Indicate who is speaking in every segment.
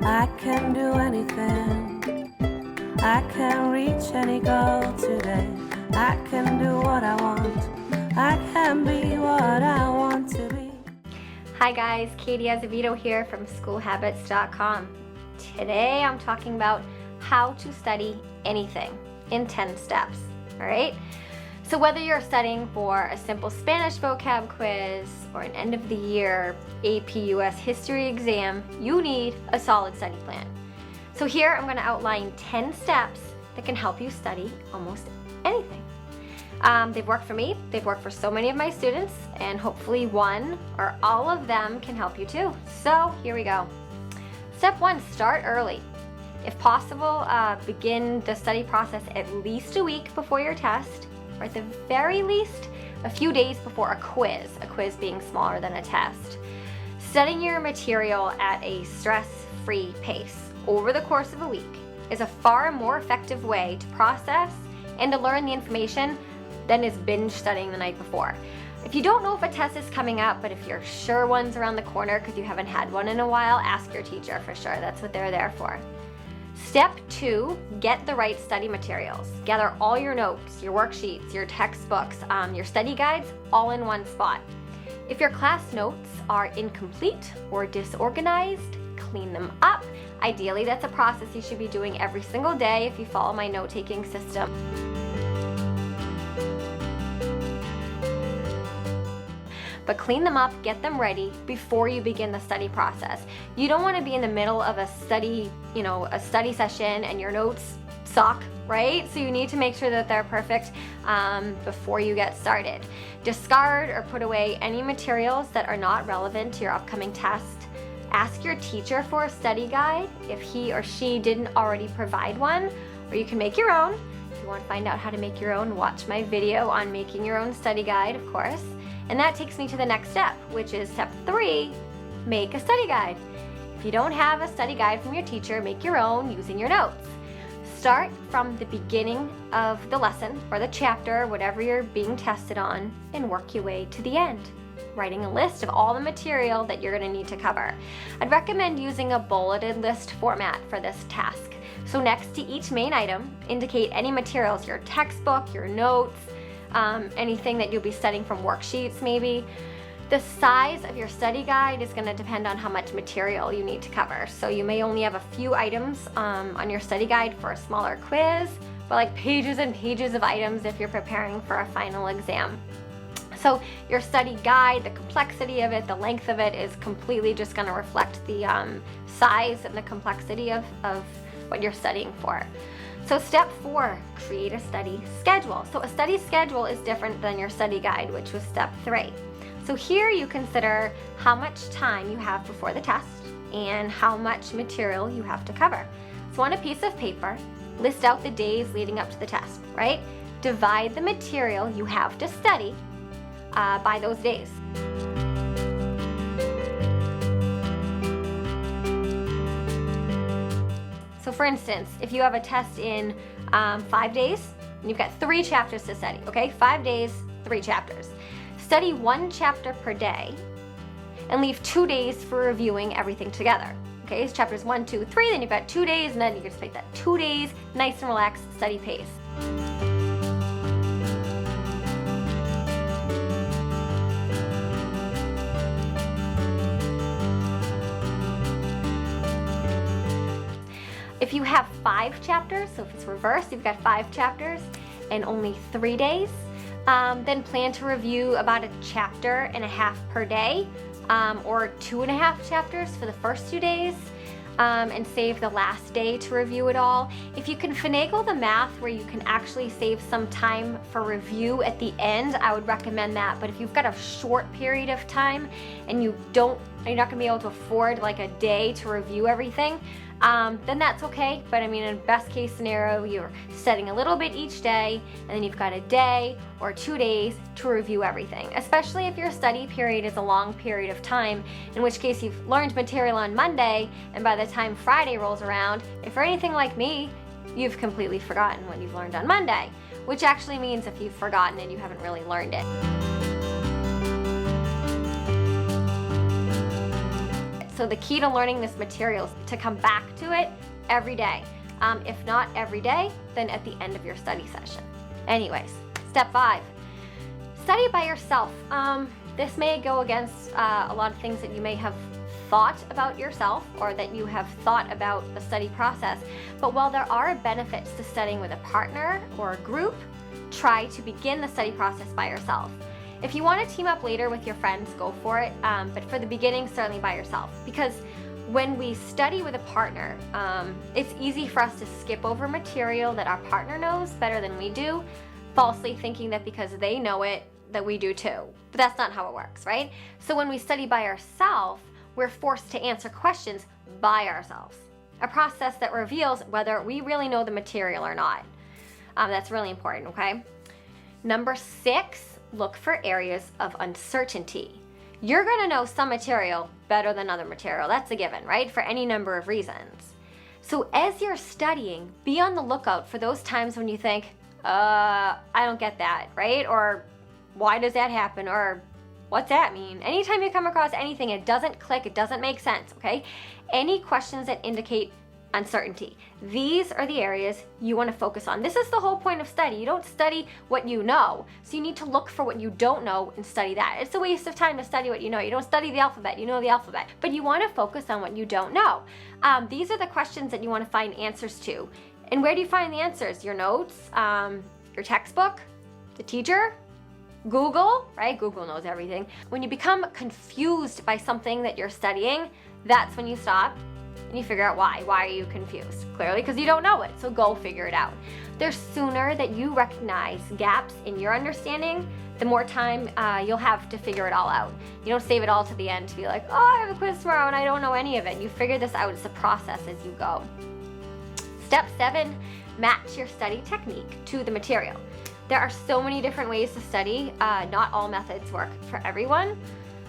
Speaker 1: I can do anything. I can reach any goal today. I can do what I want. I can be what I want to be.
Speaker 2: Hi guys, Katie Azevedo here from SchoolHabits.com. Today I'm talking about how to study anything in 10 steps, all right? So whether you're studying for a simple Spanish vocab quiz or an end of the year AP US history exam, you need a solid study plan. So here I'm going to outline 10 steps that can help you study almost anything. They've worked for me, they've worked for so many of my students, and hopefully one or all of them can help you too. So here we go. Step 1, start early. If possible, begin the study process at least a week before your test, or at the very least, a few days before a quiz being smaller than a test. Studying your material at a stress-free pace over the course of a week is a far more effective way to process and to learn the information than is binge studying the night before. If you don't know if a test is coming up, but if you're sure one's around the corner because you haven't had one in a while, ask your teacher for sure. That's what they're there for. Step 2, get the right study materials. Gather all your notes, your worksheets, your textbooks, your study guides, all in one spot. If your class notes are incomplete or disorganized, clean them up. Ideally, that's a process you should be doing every single day if you follow my note-taking system. But clean them up, get them ready before you begin the study process. You don't want to be in the middle of a study, a study session and your notes suck, right? So you need to make sure that they're perfect before you get started. Discard or put away any materials that are not relevant to your upcoming test. Ask your teacher for a study guide if he or she didn't already provide one, or you can make your own. If you want to find out how to make your own, watch my video on making your own study guide, of course. And that takes me to the next step, which is step 3, make a study guide. If you don't have a study guide from your teacher, make your own using your notes. Start from the beginning of the lesson or the chapter, whatever you're being tested on, and work your way to the end, writing a list of all the material that you're going to need to cover. I'd recommend using a bulleted list format for this task. So next to each main item, indicate any materials, your textbook, your notes, anything that you'll be studying from worksheets maybe. The size of your study guide is going to depend on how much material you need to cover. So you may only have a few items on your study guide for a smaller quiz, but like pages and pages of items if you're preparing for a final exam. So your study guide, the complexity of it, the length of it is completely just going to reflect the size and the complexity of what you're studying for. So step 4, create a study schedule. So a study schedule is different than your study guide, which was step 3. So here you consider how much time you have before the test and how much material you have to cover. So on a piece of paper, list out the days leading up to the test, right? Divide the material you have to study by those days. So for instance, if you have a test in 5 days, and you've got 3 chapters to study, okay? 5 days, 3 chapters. Study 1 chapter per day and leave 2 days for reviewing everything together. Okay, so chapters 1, 2, 3, then you've got 2 days, and then you can just make that 2 days, nice and relaxed study pace. If you have 5 chapters, so if it's reversed, you've got 5 chapters and only 3 days, then plan to review about a chapter and a half per day, or 2.5 chapters for the first 2 days, and save the last day to review it all. If you can finagle the math where you can actually save some time for review at the end, I would recommend that. But if you've got a short period of time and you're not going to be able to afford like a day to review everything, then that's okay. But I mean, in best case scenario, you're studying a little bit each day, and then you've got a day or 2 days to review everything, especially if your study period is a long period of time, in which case you've learned material on Monday, and by the time Friday rolls around, if you're anything like me, you've completely forgotten what you've learned on Monday, which actually means if you've forgotten it, you haven't really learned it. So the key to learning this material is to come back to it every day. If not every day, then at the end of your study session. Anyways, step 5, study by yourself. This may go against a lot of things that you may have thought about yourself or that you have thought about the study process. But while there are benefits to studying with a partner or a group, try to begin the study process by yourself. If you want to team up later with your friends, go for it. But for the beginning, certainly by yourself. Because when we study with a partner, it's easy for us to skip over material that our partner knows better than we do, falsely thinking that because they know it, that we do too. But that's not how it works, right? So when we study by ourselves, we're forced to answer questions by ourselves. A process that reveals whether we really know the material or not. That's really important, okay? Number 6, look for areas of uncertainty. You're gonna know some material better than other material. That's a given, right? For any number of reasons. So as you're studying, be on the lookout for those times when you think, I don't get that, right? Or why does that happen? Or what's that mean? Anytime you come across anything, it doesn't click, it doesn't make sense, okay? Any questions that indicate uncertainty. These are the areas you want to focus on. This is the whole point of study. You don't study what you know, so you need to look for what you don't know and study that. It's a waste of time to study what you know. You don't study the alphabet, you know the alphabet, but you want to focus on what you don't know. These are the questions that you want to find answers to. And where do you find the answers? Your notes, your textbook, the teacher, Google, right? Google knows everything. When you become confused by something that you're studying, that's when you stop and you figure out why. Why are you confused? Clearly because you don't know it, so go figure it out. The sooner that you recognize gaps in your understanding, the more time you'll have to figure it all out. You don't save it all to the end to be like, oh, I have a quiz tomorrow and I don't know any of it. You figure this out. It's a process as you go. Step 7, match your study technique to the material. There are so many different ways to study. Not all methods work for everyone.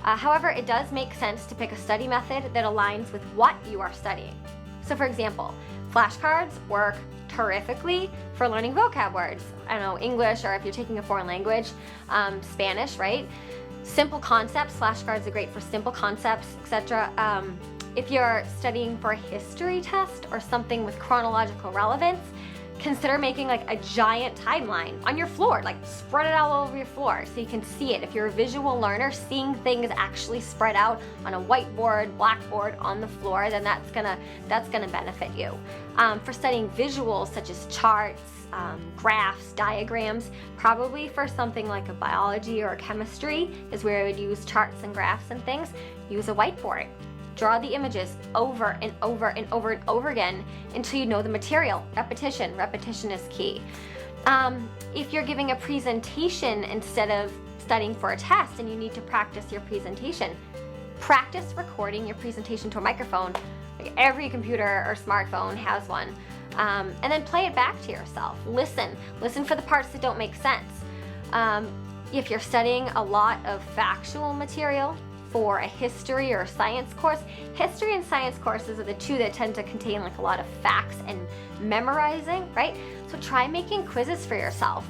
Speaker 2: However, it does make sense to pick a study method that aligns with what you are studying. So for example, flashcards work terrifically for learning vocab words. I don't know, English, or if you're taking a foreign language, Spanish, right? Simple concepts, flashcards are great for simple concepts, etc. If you're studying for a history test or something with chronological relevance, consider making like a giant timeline on your floor, like spread it all over your floor so you can see it. If you're a visual learner, seeing things actually spread out on a whiteboard, blackboard, on the floor, then that's gonna benefit you. For studying visuals such as charts, graphs, diagrams, probably for something like a biology or a chemistry is where I would use charts and graphs and things. Use a whiteboard. Draw the images over and over and over and over again until you know the material. Repetition. Repetition is key. If you're giving a presentation instead of studying for a test and you need to practice your presentation, practice recording your presentation to a microphone. Like every computer or smartphone has one. And then play it back to yourself. Listen. Listen for the parts that don't make sense. If you're studying a lot of factual material, for a history or a science course. History and science courses are the two that tend to contain like a lot of facts and memorizing, right? So try making quizzes for yourself.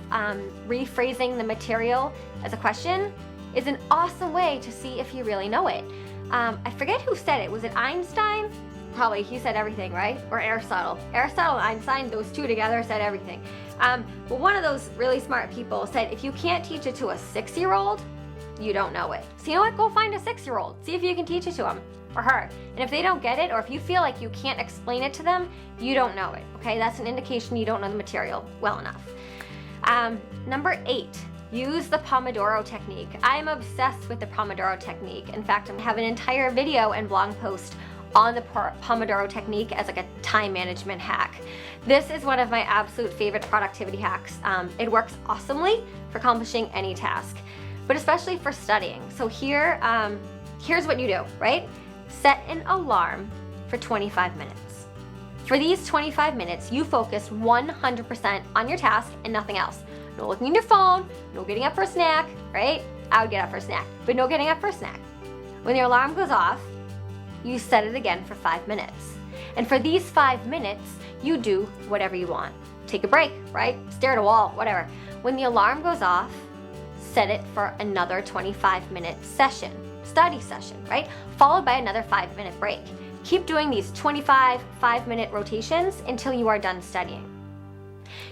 Speaker 2: Rephrasing the material as a question is an awesome way to see if you really know it. I forget who said it. Was it Einstein? Probably. He said everything, right? Or Aristotle. Aristotle and Einstein, those two together said everything. But one of those really smart people said, if you can't teach it to a 6-year-old, you don't know it. So you know what? Go find a 6-year-old. See if you can teach it to him or her. And if they don't get it, or if you feel like you can't explain it to them, you don't know it, okay? That's an indication you don't know the material well enough. Number 8, use the Pomodoro technique. I'm obsessed with the Pomodoro technique. In fact, I have an entire video and blog post on the Pomodoro technique as like a time management hack. This is one of my absolute favorite productivity hacks. It works awesomely for accomplishing any task, but especially for studying. So here's what you do, right? Set an alarm for 25 minutes. For these 25 minutes, you focus 100% on your task and nothing else. No looking at your phone, no getting up for a snack, right? I would get up for a snack, but no getting up for a snack. When your alarm goes off, you set it again for 5 minutes. And for these 5 minutes, you do whatever you want. Take a break, right? Stare at a wall, whatever. When the alarm goes off, set it for another 25-minute session. study session, right? Followed by another 5-minute break. Keep doing these 25 5-minute rotations until you are done studying.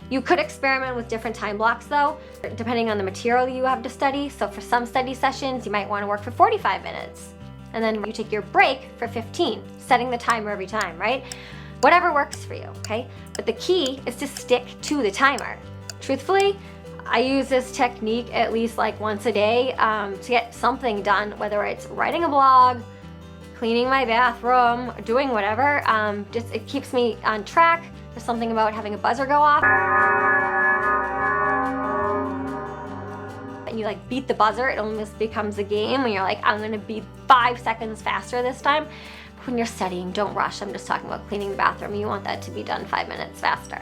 Speaker 2: You could experiment with different time blocks though, depending on the material you have to study. So for some study sessions, you might want to work for 45 minutes. And then you take your break for 15, setting the timer every time, right? Whatever works for you, okay? But the key is to stick to the timer. Truthfully, I use this technique at least like once a day to get something done, whether it's writing a blog, cleaning my bathroom, doing whatever. Just it keeps me on track. There's something about having a buzzer go off. And you like beat the buzzer, it almost becomes a game when you're like, I'm gonna be 5 seconds faster this time. When you're studying, don't rush. I'm just talking about cleaning the bathroom. You want that to be done 5 minutes faster.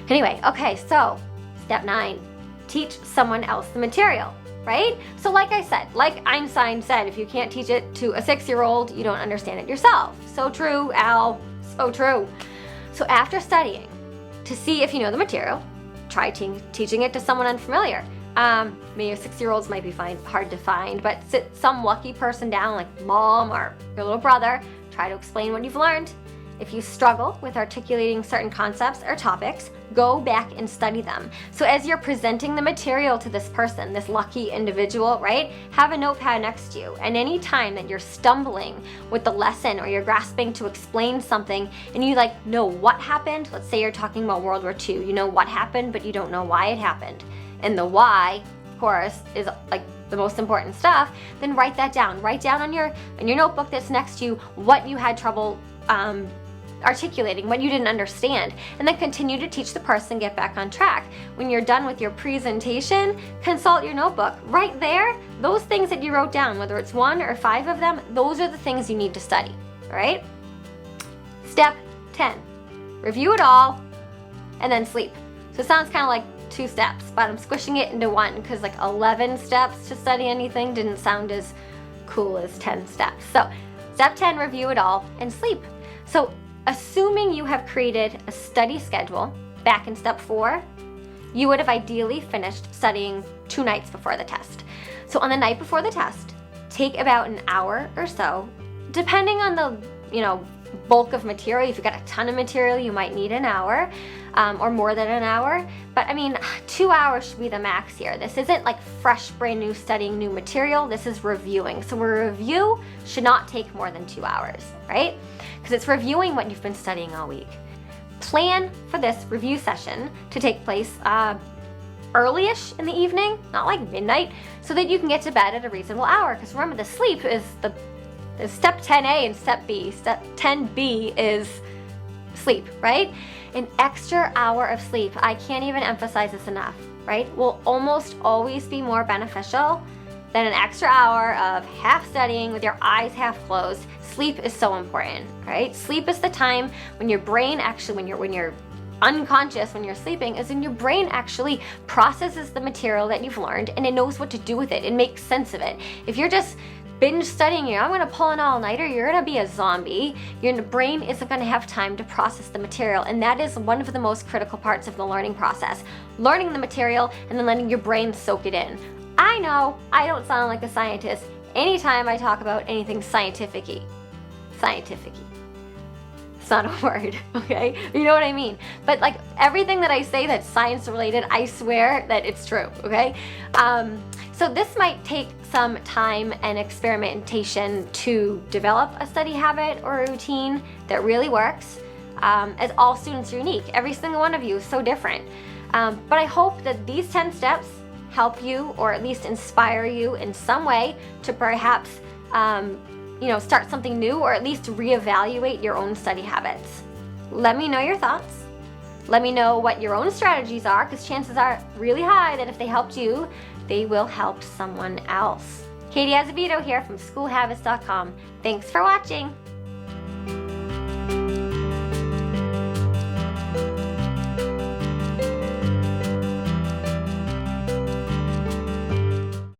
Speaker 2: Anyway, okay, so step 9, teach someone else the material, right? So like I said, like Einstein said, if you can't teach it to a 6-year-old, you don't understand it yourself. So true, Al, so true. So after studying, to see if you know the material, try teaching it to someone unfamiliar. Maybe 6-year-olds might be hard to find, but sit some lucky person down like mom or your little brother, try to explain what you've learned. If you struggle with articulating certain concepts or topics, go back and study them. So as you're presenting the material to this person, this lucky individual, right, have a notepad next to you. And any time that you're stumbling with the lesson or you're grasping to explain something and you like know what happened, let's say you're talking about World War II, you know what happened, but you don't know why it happened. And the why, of course, is like the most important stuff, then write that down. Write down on your notebook that's next to you what you had trouble articulating, what you didn't understand, and then continue to teach the person, get back on track. When you're done with your presentation, consult your notebook. Right there, those things that you wrote down, whether it's 1 or 5 of them, those are the things you need to study, all right? Step 10, review it all, and then sleep. So it sounds kind of like 2 steps, but I'm squishing it into 1 because like 11 steps to study anything didn't sound as cool as 10 steps. So step 10, review it all and sleep. So assuming you have created a study schedule back in step 4, you would have ideally finished studying 2 nights before the test. So on the night before the test, take about an hour or so, depending on the, bulk of material. If you've got a ton of material, you might need an hour or more than an hour. But I mean, 2 hours should be the max here. This isn't like fresh, brand new studying new material. This is reviewing. So a review should not take more than 2 hours, right? Because it's reviewing what you've been studying all week. Plan for this review session to take place early-ish in the evening, not like midnight, so that you can get to bed at a reasonable hour. Because remember, the sleep is step 10A and step B. Step 10B is sleep, right? An extra hour of sleep, I can't even emphasize this enough, right, will almost always be more beneficial than an extra hour of half studying with your eyes half closed. Sleep is so important, right? Sleep is the time when your brain actually, when you're unconscious, when you're sleeping, is when your brain actually processes the material that you've learned and it knows what to do with it. It makes sense of it. If you're just binge studying, I'm gonna pull an all-nighter, you're gonna be a zombie. Your brain isn't gonna have time to process the material, and that is one of the most critical parts of the learning process. Learning the material and then letting your brain soak it in. I know I don't sound like a scientist anytime I talk about anything scientific-y. It's not a word, okay? You know what I mean? But like everything that I say that's science related, I swear that it's true, okay? So this might take some time and experimentation to develop a study habit or a routine that really works. As all students are unique, every single one of you is so different. But I hope that these 10 steps help you, or at least inspire you in some way to perhaps start something new, or at least reevaluate your own study habits. Let me know your thoughts. Let me know what your own strategies are, because chances are really high that if they helped you, they will help someone else. Katie Azevedo here from SchoolHabits.com. Thanks for watching.